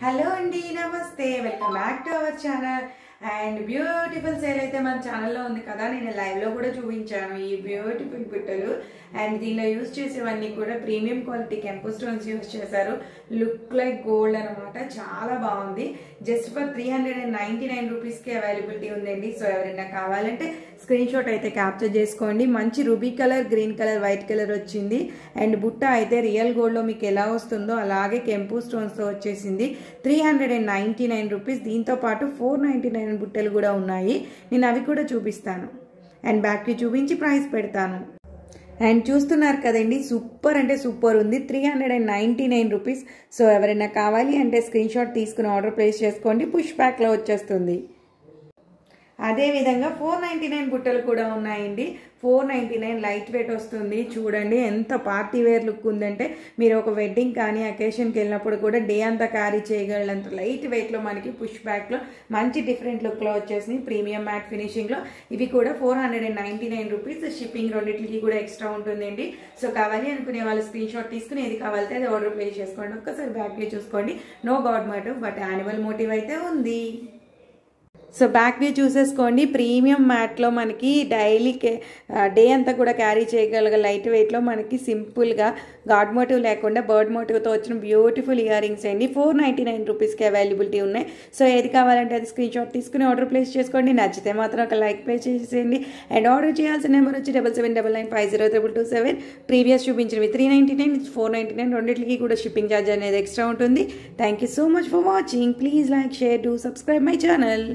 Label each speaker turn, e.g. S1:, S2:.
S1: Hello అండి, నమస్తే. Welcome back to our channel. And beautiful sale అయితే మన ఛానల్లో ఉంది కదా, నేను లైవ్లో కూడా చూపించాను ఈ బ్యూటిఫుల్ బుట్టలు. అండ్ దీనిలో యూజ్ చేసేవన్నీ కూడా ప్రీమియం క్వాలిటీ కెంపు స్టోన్స్ యూజ్ చేశారు. లుక్ లైక్ గోల్డ్ అనమాట, చాలా బాగుంది. జస్ట్ ఫర్ 399 రూపీస్కి అవైలబిలిటీ ఉందండి. సో ఎవరైనా కావాలంటే స్క్రీన్ షాట్ అయితే క్యాప్చర్ చేసుకోండి. మంచి ruby colour, green colour, white colour వచ్చింది. అండ్ బుట్ట అయితే రియల్ గోల్డ్లో మీకు ఎలా వస్తుందో అలాగే కెంపు స్టోన్స్తో వచ్చేసింది. 399 రూపీస్. దీంతో పాటు 499 బుట్టలు కూడా ఉన్నాయి. నేను అవి కూడా చూపిస్తాను అండ్ బ్యాక్కి చూపించి ప్రైస్ పెడతాను. అండ్ చూస్తున్నారు కదండి, సూపర్ అంటే సూపర్ ఉంది. 399 రూపీస్. సో ఎవరైనా కావాలి అంటే స్క్రీన్ షాట్ తీసుకుని ఆర్డర్ ప్లేస్ చేసుకోండి, పుష్ బ్యాక్లో వచ్చేస్తుంది. అదేవిధంగా 499 బుట్టలు కూడా ఉన్నాయండి. 499 లైట్ వెయిట్ వస్తుంది. చూడండి ఎంత పార్టీ వేర్ లుక్ ఉందంటే, మీరు ఒక వెడ్డింగ్ కానీ అకేషన్కి వెళ్ళినప్పుడు కూడా డే అంతా క్యారీ చేయగలంత లైట్ వెయిట్లో మనకి పుష్ బ్యాక్లో మంచి డిఫరెంట్ లుక్లో వచ్చేసింది. ప్రీమియం మ్యాట్ ఫినిషింగ్లో ఇవి కూడా 499 రూపీస్. షిప్పింగ్ రెండింటికి కూడా ఎక్స్ట్రా ఉంటుందండి. సో కావాలి అనుకునే వాళ్ళు స్క్రీన్ షాట్ తీసుకుని ఏది కావాలితే అది ఆర్డర్ ప్లేస్ చేసుకోండి. ఒక్కసారి బ్యాక్లో చూసుకోండి. No God motive but animal motive అయితే ఉంది. సో బ్యాక్ వ్యూ చూసేసుకోండి. ప్రీమియం మ్యాట్లో మనకి డైలీ డే అంతా కూడా క్యారీ చేయగలిగే లైట్ వెయిట్లో మనకి సింపుల్గా గాడ్ మోటివ్ లేకుండా బర్డ్ మోటివ్తో వచ్చిన బ్యూటిఫుల్ ఇయర్ రింగ్స్ అండి. 499 రూపీస్కి అవైలబిలిటీ ఉన్నాయి. సో ఏది కావాలంటే అది స్క్రీన్ షాట్ తీసుకుని ఆర్డర్ ప్లేస్ చేసుకోండి. నచ్చితే మాత్రం ఒక లైక్ ప్లేస్ చేసేయండి. అండ్ ఆర్డర్ చేయాల్సిన నెంబర్ వచ్చి 7799502227. ప్రీవియస్ చూపించినవి 399, 499 రెండింటికి కూడా షిప్పింగ్ ఛార్జ్ అనేది ఎక్స్ట్రా ఉంటుంది. Thank you so much for watching. Please like, share, do subscribe my channel.